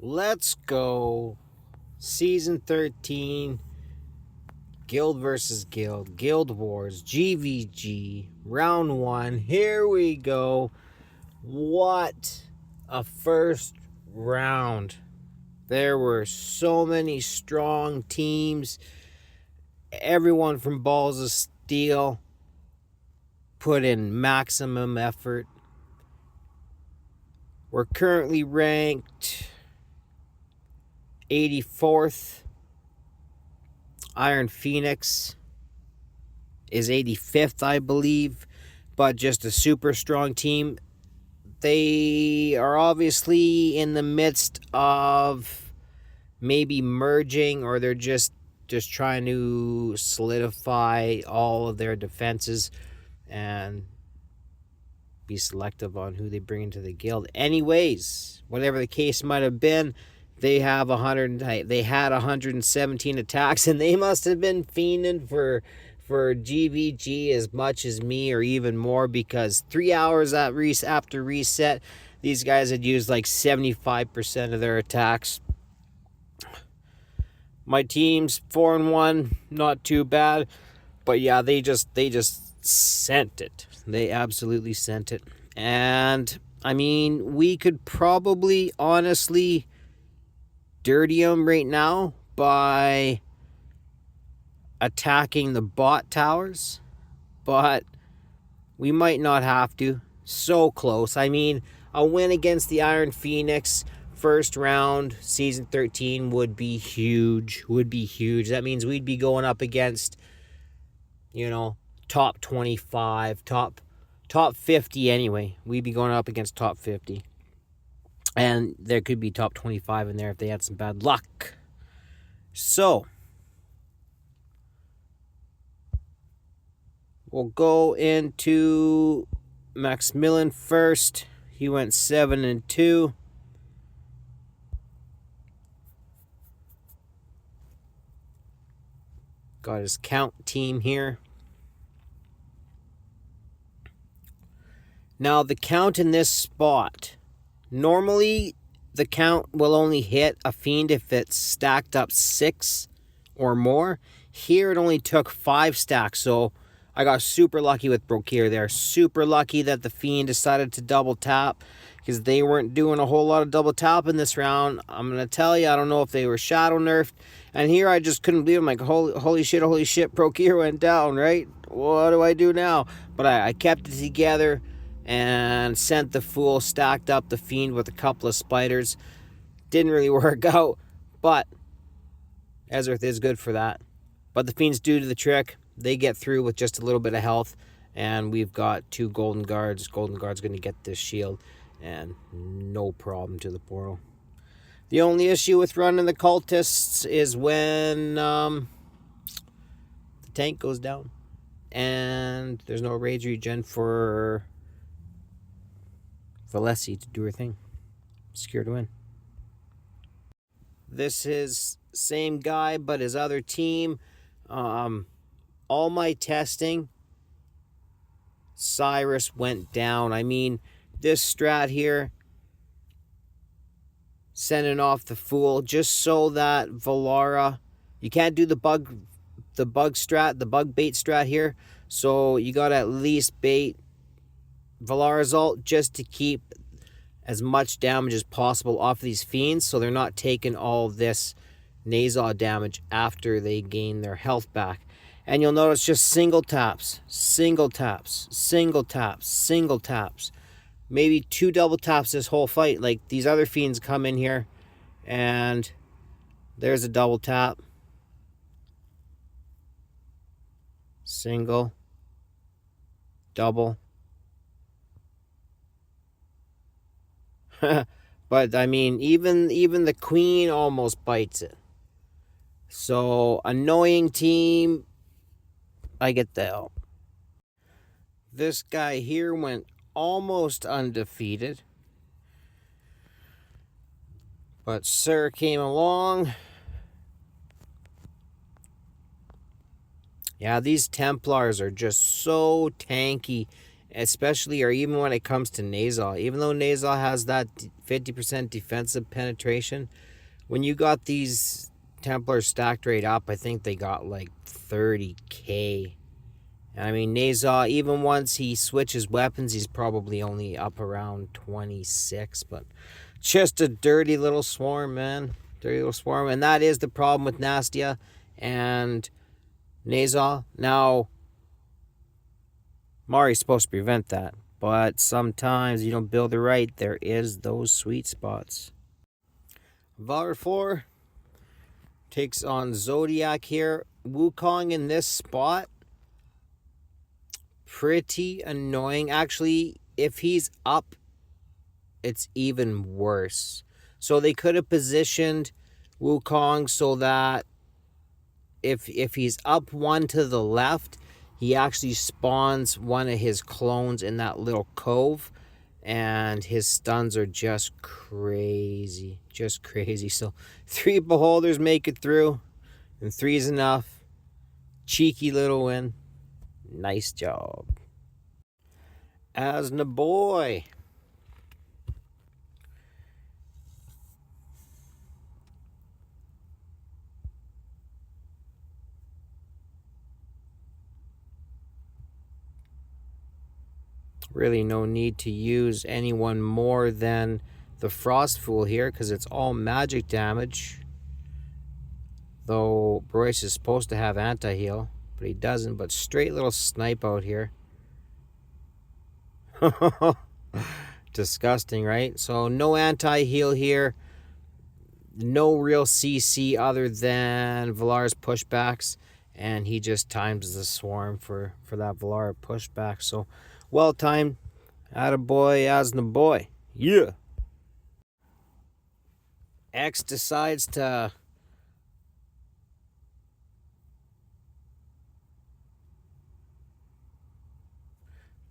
Let's go. Season 13. Guild versus Guild. Guild Wars. GVG. Round 1. Here we go. What a first round. There were so many strong teams. Everyone from BallzOfSteel put in maximum effort. We're currently ranked 84th. IronPhoenix is 85th, I believe, but just a super strong team. They are obviously in the midst of maybe merging, or they're just trying to solidify all of their defenses and be selective on who they bring into the guild. Anyways, whatever the case might have been, they had 117 attacks, and they must have been fiending for GVG as much as me, or even more, because 3 hours after reset, these guys had used like 75% of their attacks. My team's 4-1, not too bad, but yeah, they just sent it. They absolutely sent it. And I mean, we could probably honestly dirty them right now by attacking the bot towers, but we might not have to. So close. I mean, a win against the IronPhoenix first round, season 13 would be huge. That means we'd be going up against, top 25, top 50 anyway. We'd be going up against top 50. And there could be top 25 in there if they had some bad luck. So, we'll go into Maximilian first. He went 7-2. Got his count team here. Now, the count in this spot, normally the count will only hit a fiend if it's stacked up 6 or more. Here it only took 5 stacks, so I got super lucky with Brokir there. Super lucky that the fiend decided to double tap, because they weren't doing a whole lot of double tap in this round. I'm going to tell you, I don't know if they were shadow nerfed. And here I just couldn't believe it. I'm like, holy shit, Brokir went down, right? What do I do now? But I kept it together and sent the Fool, stacked up the fiend with a couple of spiders. Didn't really work out, but Ezreath is good for that. But the fiends do the trick. They get through with just a little bit of health, and we've got 2 golden guards. Golden guard's going to get this shield, and no problem to the portal. The only issue with running the cultists is when the tank goes down, and there's no rage regen for Valesi to do her thing. Secure to win. This is same guy, but his other team. All my testing, Cyrus went down. I mean, this strat here, sending off the Fool, just so that Valara, you can't do the bug strat, the bug bait strat here, so you got to at least bait Valara's ult just to keep as much damage as possible off of these fiends, so they're not taking all this Nazar damage after they gain their health back. And you'll notice just single taps, maybe 2 double taps this whole fight. Like, these other fiends come in here, and there's a double tap. Single. Double. But, I mean, even the queen almost bites it. So, annoying team. I get the help. This guy here went almost undefeated, but Sir came along. Yeah, these Templars are just so tanky especially or even when it comes to Nazal. Even though Nazal has that 50% defensive penetration, when you got these Templars stacked right up, I think they got like 30k. I mean, Nazal, even once he switches weapons, he's probably only up around 26. But just a dirty little swarm, man. Dirty little swarm. And that is the problem with Nastia and Nazal. Now, Mari's supposed to prevent that. But sometimes you don't build it right. There is those sweet spots. Valar 4 takes on Zodiac here. Wukong in this spot, pretty annoying. Actually, if he's up, it's even worse. So they could have positioned Wukong so that if he's up one to the left, he actually spawns one of his clones in that little cove, and his stuns are just crazy. Just crazy. So 3 beholders make it through, and 3 is enough. Cheeky little win. Nice job. Asna boy. Really no need to use anyone more than the Frost Fool here because it's all magic damage. Though Royce is supposed to have anti-heal, but he doesn't. But straight little snipe out here. Disgusting, right? So no anti-heal here. No real CC other than Valar's pushbacks. And he just times the swarm for that Valar pushback. So well timed. Attaboy, Asna boy. Yeah. X decides to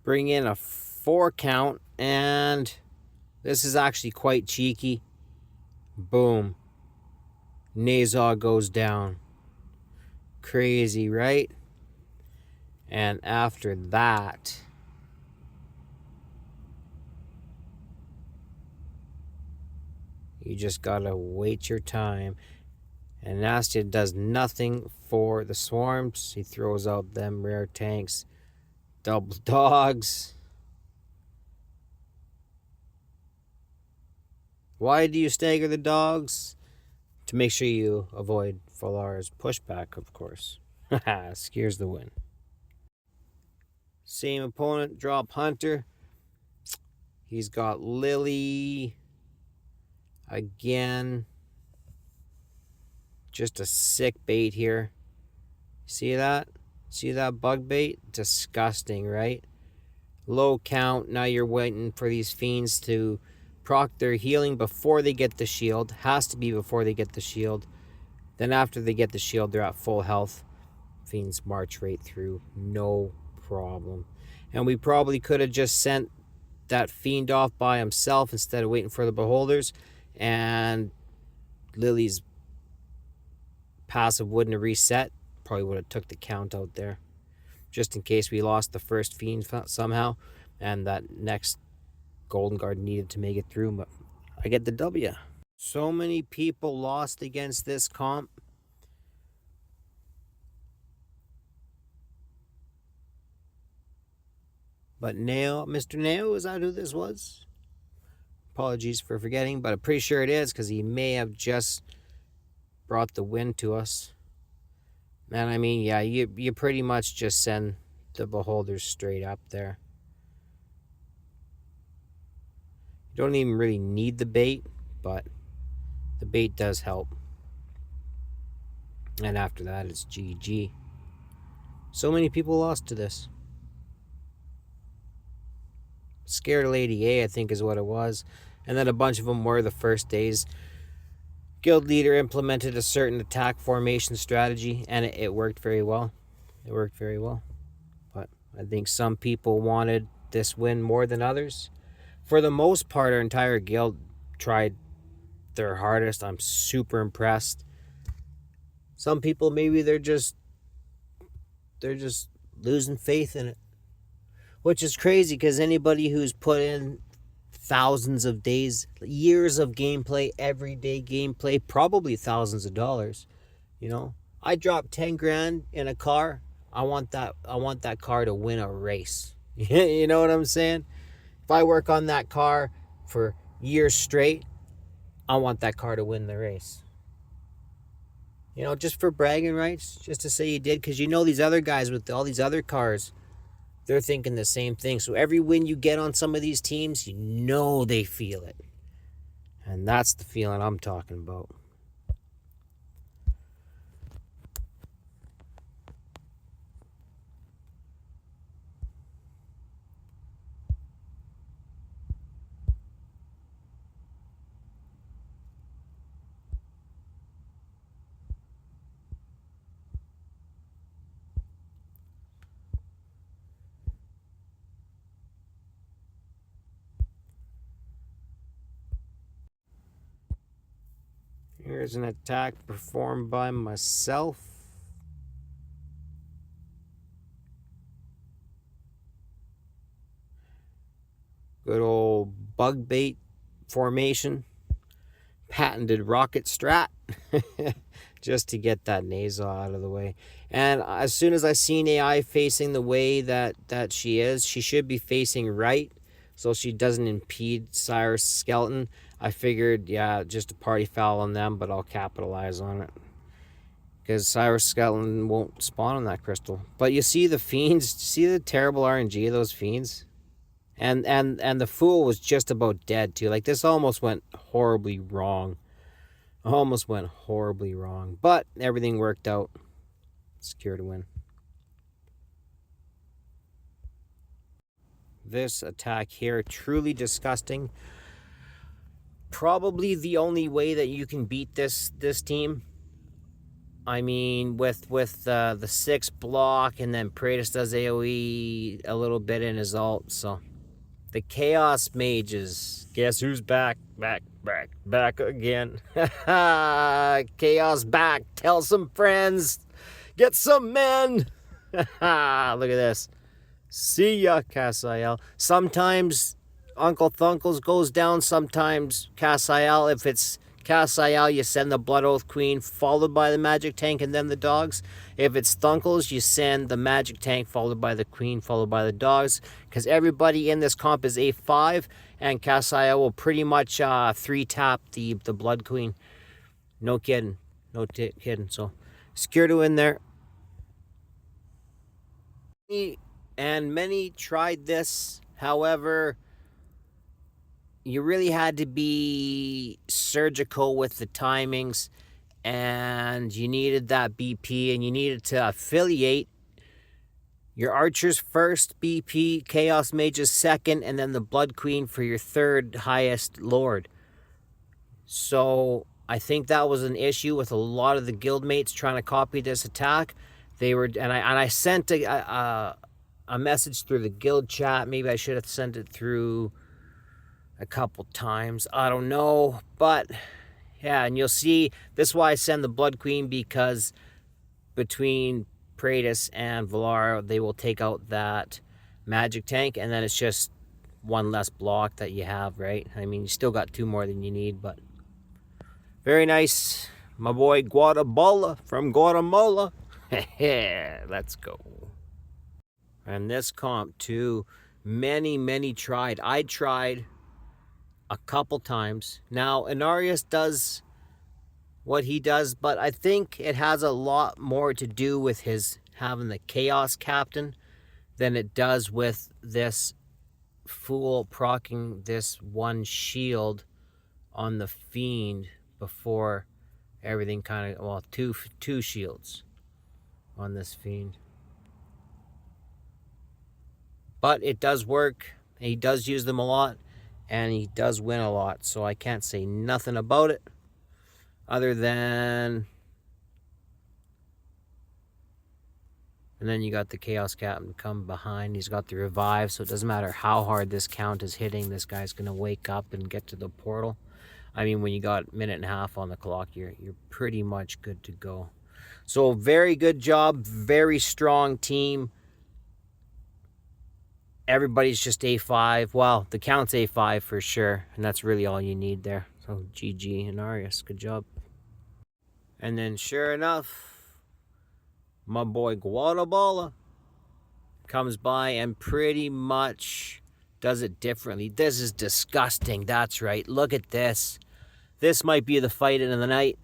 bring in a 4 count, and this is actually quite cheeky. Boom. Nazar goes down. Crazy, right? And after that, you just gotta wait your time. And Nastia does nothing for the swarms. He throws out them rare tanks. Double dogs. Why do you stagger the dogs? To make sure you avoid Valar's pushback, of course. Haha, Scares the win. Same opponent, drop Hunter. He's got Lily. Again. Just a sick bait here. See that? See that bug bait? Disgusting, right? Low count. Now you're waiting for these fiends to proc their healing before they get the shield. Has to be before they get the shield. Then after they get the shield, they're at full health. Fiends march right through. No problem. And we probably could have just sent that fiend off by himself instead of waiting for the beholders. And Lily's passive wouldn't have reset. Probably would have took the count out there. Just in case we lost the first fiend somehow. And that next Golden Guard needed to make it through. But I get the W. So many people lost against this comp. But Nail, Mr. Nail, is that who this was? Apologies for forgetting, but I'm pretty sure it is because he may have just brought the win to us. And I mean, yeah, you pretty much just send the beholders straight up there. You don't even really need the bait, but the bait does help. And after that, it's GG. So many people lost to this. Scared Lady A, I think is what it was. And then a bunch of them were the first days. Guild leader implemented a certain attack formation strategy, and it worked very well. It worked very well. But I think some people wanted this win more than others. For the most part, our entire guild tried their hardest. I'm super impressed. Some people, maybe they're just losing faith in it. Which is crazy because anybody who's put in thousands of days, years of gameplay, everyday gameplay, probably thousands of dollars, you know. I dropped 10 grand in a car. I want that car to win a race. You know what I'm saying? If I work on that car for years straight, I want that car to win the race. You know, just for bragging rights, just to say you did, because you know these other guys with all these other cars, they're thinking the same thing. So every win you get on some of these teams, you know they feel it. And that's the feeling I'm talking about. Here's an attack performed by myself. Good old bug bait formation. Patented rocket strat. Just to get that nasal out of the way. And as soon as I seen AI facing the way that she is, she should be facing right so she doesn't impede Cyrus Skeleton. I figured, yeah, just a party foul on them, but I'll capitalize on it. Because Cyrus Skeleton won't spawn on that crystal. But you see the fiends, see the terrible RNG of those fiends? And the fool was just about dead too. Like, this almost went horribly wrong. Almost went horribly wrong. But everything worked out. Secure to win. This attack here, truly disgusting. Probably the only way that you can beat this team. I mean, with the 6 block, and then Praetus does AoE a little bit in his ult, so the Chaos Mages. Guess who's back? Back again. Chaos back. Tell some friends. Get some men. Look at this. See ya, Cassiel. Sometimes Uncle Thunkles goes down. Sometimes Cassiel. If it's Cassiel, you send the Blood Oath Queen, followed by the Magic Tank, and then the dogs. If it's Thunkles, you send the Magic Tank, followed by the Queen, followed by the dogs. Because everybody in this comp is A5, and Cassiel will pretty much 3-tap the Blood Queen. No kidding. No kidding. So, secure to win there. And many tried this. However, you really had to be surgical with the timings, and you needed that BP, and you needed to affiliate your archers first, BP, Chaos Mages second, and then the Blood Queen for your third highest lord. So I think that was an issue with a lot of the guildmates trying to copy this attack. They were, and I sent a message through the guild chat. Maybe I should have sent it through a couple times. I don't know. But yeah, and you'll see, this is why I send the Blood Queen, because between Praetus and Valar, they will take out that Magic Tank, and then it's just one less block that you have, right? I mean, you still got 2 more than you need, but very nice. My boy Guatemala from Guatemala. Let's go. And this comp too, many tried. I tried a couple times. Now, Inarius does what he does, but I think it has a lot more to do with his having the Chaos Captain than it does with this fool proccing this one shield on the Fiend before everything kind of, well, two shields on this Fiend. But it does work. He does use them a lot, and he does win a lot, so I can't say nothing about it other than, and then you got the Chaos Captain come behind. He's got the revive, so it doesn't matter how hard this count is hitting, this guy's gonna wake up and get to the portal. I mean, when you got a minute and a half on the clock, you're pretty much good to go. So very good job, very strong team. everybody's just A5. Well, the count's A5 for sure, and that's really all you need there. So GG and Arias, good job. And then sure enough, my boy Guatabala comes by and pretty much does it differently. This is disgusting. That's right. Look at this. This might be the fight of the night.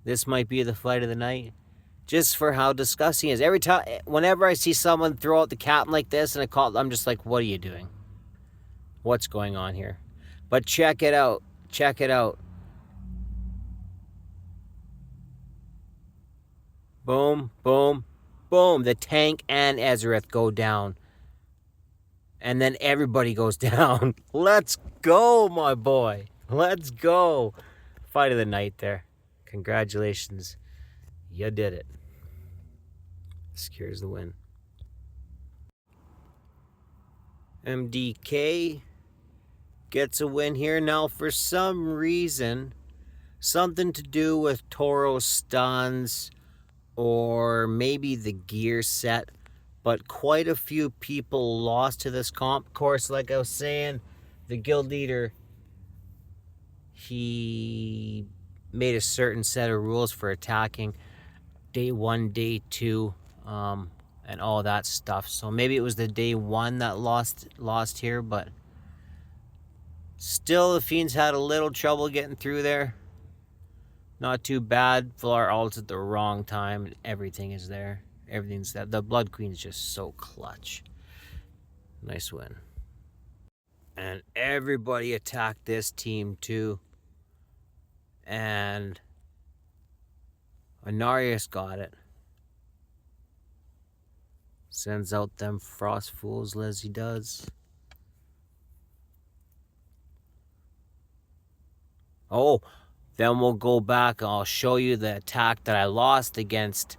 This might be the fight of the night. Just for how disgusting it is. Every time, whenever I see someone throw out the captain like this, and I'm just like, what are you doing? What's going on here? But check it out. Check it out. Boom, boom, boom. The tank and Ezereth go down. And then everybody goes down. Let's go, my boy. Let's go. Fight of the night there. Congratulations. You did it. Secures the win. MDK gets a win here. Now, for some reason, something to do with Toro stuns or maybe the gear set, but quite a few people lost to this comp. Of course, like I was saying, the guild leader, he made a certain set of rules for attacking day 1, day 2, and all that stuff. So maybe it was the day 1 that lost here, but still the Fiends had a little trouble getting through there. Not too bad. Villar ults at the wrong time. Everything is there. Everything's there. The Blood Queen is just so clutch. Nice win. And everybody attacked this team too. And Anarius got it. Sends out them Frost Fools as he does. Oh, then we'll go back and I'll show you the attack that I lost against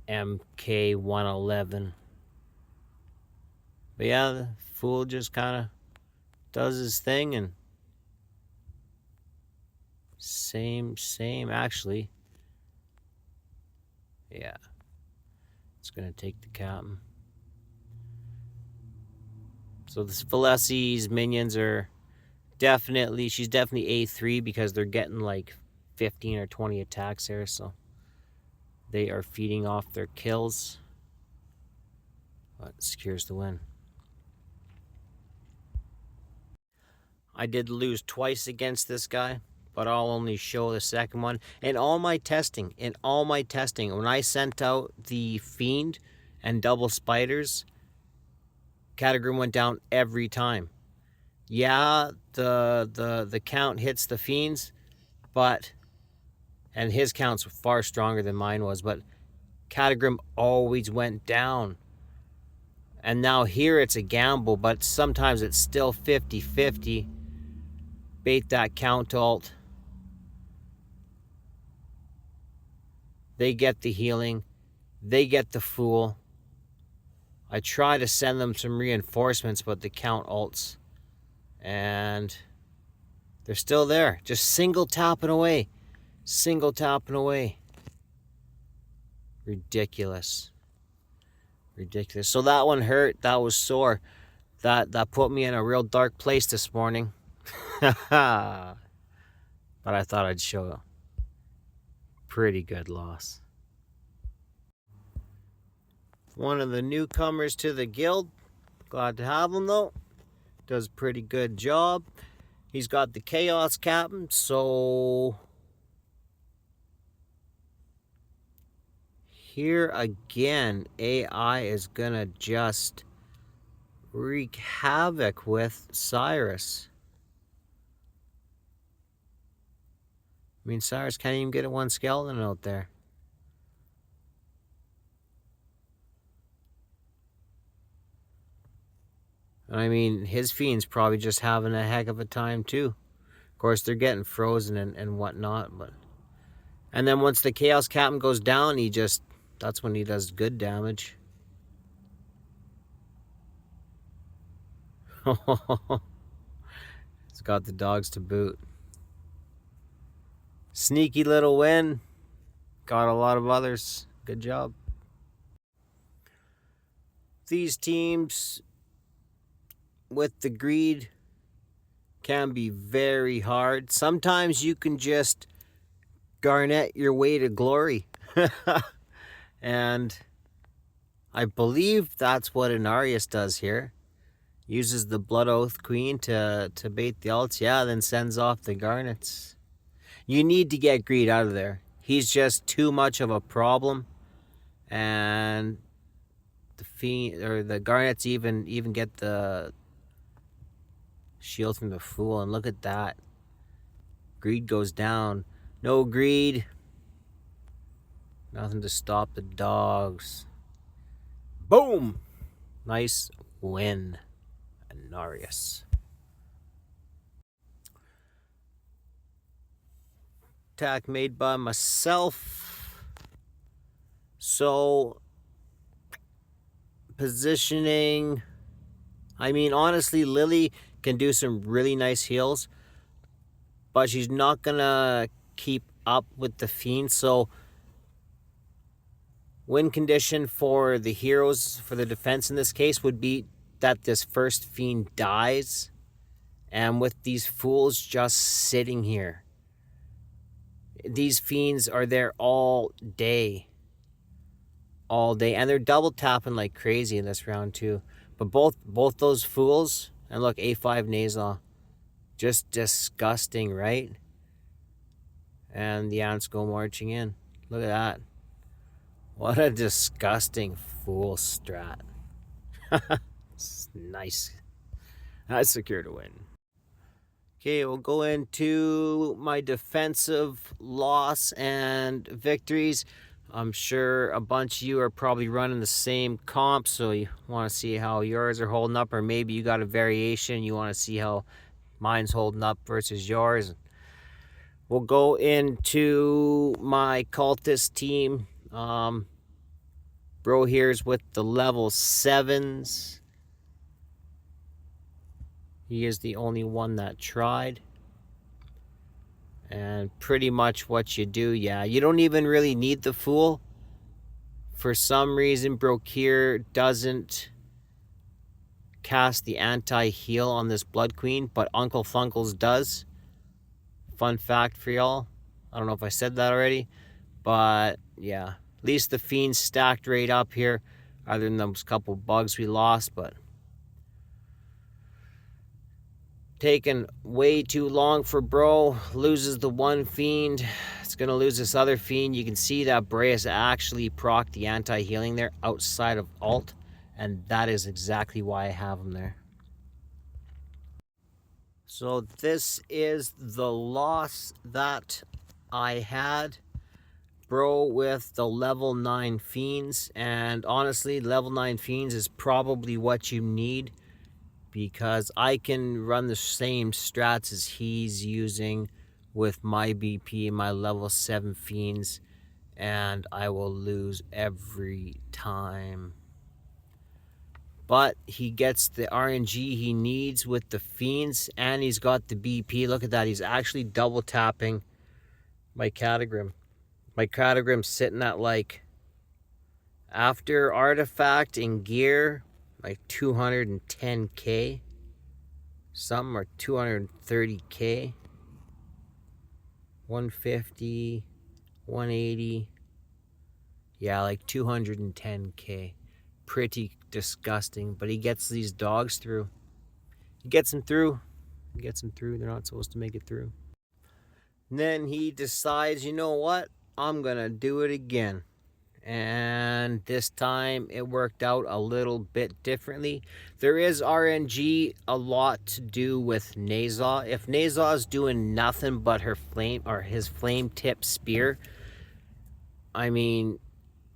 MK111. But yeah, the fool just kind of does his thing and same actually. Yeah. It's going to take the captain. So this Valesi's minions are she's definitely A3 because they're getting like 15 or 20 attacks there, so they are feeding off their kills. But secures the win. I did lose twice against this guy, but I'll only show the second one. In all my testing, when I sent out the Fiend and double spiders, Catagrim went down every time. Yeah, the count hits the Fiends, and his count's far stronger than mine was, but Catagrim always went down. And now here it's a gamble, but sometimes it's still 50-50. Bait that count ult. They get the healing. They get the fool. I try to send them some reinforcements, but the count ults. And they're still there. Just single tapping away. Single tapping away. Ridiculous. Ridiculous. So that one hurt. That was sore. That put me in a real dark place this morning. But I thought I'd show a pretty good loss. One of the newcomers to the guild. Glad to have him though. Does a pretty good job. He's got the Chaos Captain, so here again, AI is gonna just wreak havoc with Cyrus. I mean, Cyrus can't even get a one skeleton out there. I mean, his Fiend's probably just having a heck of a time too. Of course, they're getting frozen and whatnot, but... And then once the Chaos Captain goes down, that's when he does good damage. He's got the dogs to boot. Sneaky little win. Got a lot of others. Good job. These teams with the greed can be very hard. Sometimes you can just garnet your way to glory. And I believe that's what Inarius does here. Uses the Blood Oath Queen to bait the alts. Yeah, then sends off the garnets. You need to get greed out of there. He's just too much of a problem. And the fiend or the garnets even get the shield from the fool. And look at that. Greed goes down. No greed. Nothing to stop the dogs. Boom! Nice win, Inarius. Attack made by myself. So, positioning. I mean, honestly, Lily can do some really nice heals, but she's not gonna keep up with the Fiend. So, win condition for the heroes, for the defense in this case, would be that this first Fiend dies. And with these fools just sitting here, these Fiends are there all day. All day. And they're double tapping like crazy in this round too. But both those fools, and look, A5 Nazel, just disgusting, right? And the ants go marching in. Look at that. What a disgusting fool strat. Nice. I secured a win. Okay, we'll go into my defensive loss and victories. I'm sure a bunch of you are probably running the same comp, so you want to see how yours are holding up, or maybe you got a variation. You want to see how mine's holding up versus yours. We'll go into my cultist team. Bro here's with the level 7s. He is the only one that tried. And pretty much what you do, yeah, you don't even really need the Fool. For some reason, Brokir doesn't cast the anti-heal on this Blood Queen, but Uncle Funkles does. Fun fact for y'all. I don't know if I said that already, but yeah. At least the Fiend's stacked right up here, other than those couple bugs we lost, but taking way too long for bro. Loses the one Fiend. It's going to lose this other Fiend. You can see that Breas actually procced the anti-healing there outside of alt, and that is exactly why I have him there. So this is the loss that I had. Bro with the level 9 Fiends, and honestly, level 9 Fiends is probably what you need, because I can run the same strats as he's using with my BP and my level 7 Fiends, and I will lose every time. But he gets the RNG he needs with the Fiends, and he's got the BP. Look at that, he's actually double tapping my Catagrim. My Catagrim's sitting at like, after artifact and gear, like 210k. Some are 230k. 150, 180. Yeah, like 210k. Pretty disgusting, but he gets these dogs through. He gets them through. He gets them through. They're not supposed to make it through. And then he decides, you know what? I'm gonna do it again. And this time it worked out a little bit differently. There is RNG a lot to do with Naza. If Naza is doing nothing but her flame or his flame tip spear, I mean,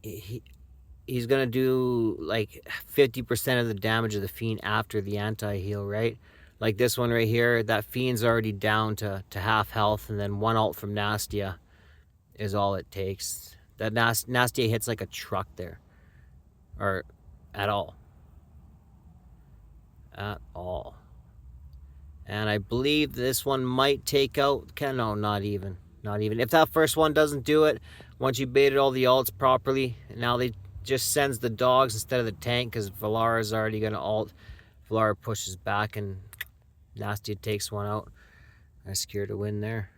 he's gonna do like 50% of the damage of the Fiend after the anti-heal, right? Like this one right here, that Fiend's already down to half health, and then one ult from Nastia is all it takes. That Nastia hits like a truck there. Or at all. At all. And I believe this one might take out... No, not even. Not even. If that first one doesn't do it, once you baited all the ults properly, now they just sends the dogs instead of the tank because Valara's already going to ult. Valara pushes back and Nasty takes one out. I scared a win there.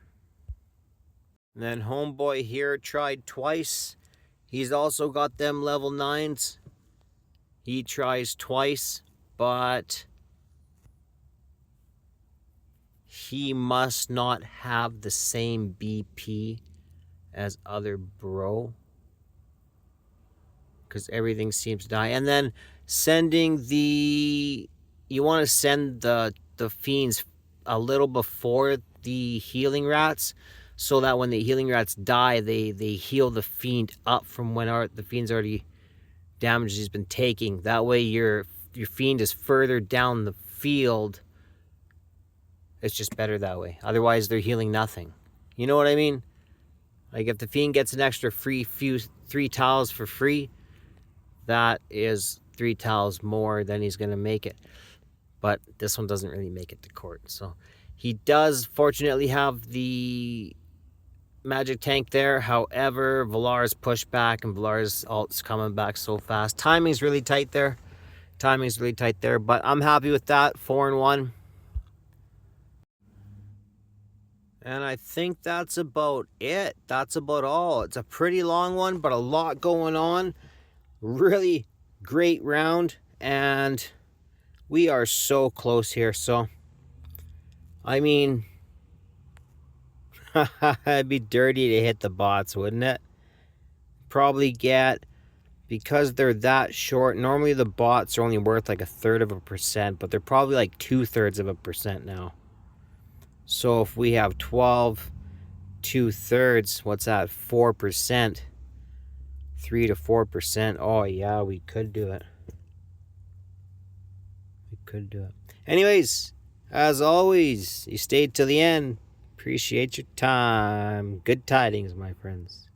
And then Homeboy here tried twice. He's also got them level 9s. He tries twice, but he must not have the same BP as other bro, because everything seems to die. And then sending the... You want to send the fiends a little before the healing rats, so that when the healing rats die, they heal the fiend up from when the fiend's already damage he's been taking. That way your fiend is further down the field. It's just better that way. Otherwise, they're healing nothing. You know what I mean? Like, if the fiend gets an extra 3 tiles for free, that is 3 tiles more than he's going to make it. But this one doesn't really make it to court. So he does fortunately have the magic tank there. However, Valara's pushed back and Valara's ult's coming back so fast. Timing's really tight there. But I'm happy with that. 4-1. And I think that's about it. That's about all. It's a pretty long one, but a lot going on. Really great round. And we are so close here. So, I mean... It'd be dirty to hit the bots, wouldn't it? Probably get, because they're that short, normally the bots are only worth like 1/3%, but they're probably like 2/3% now. So if we have 12, 2/3, what's that? 4%. 3 to 4%. Oh yeah, we could do it. Anyways, as always, you stayed till the end. Appreciate your time. Good tidings, my friends.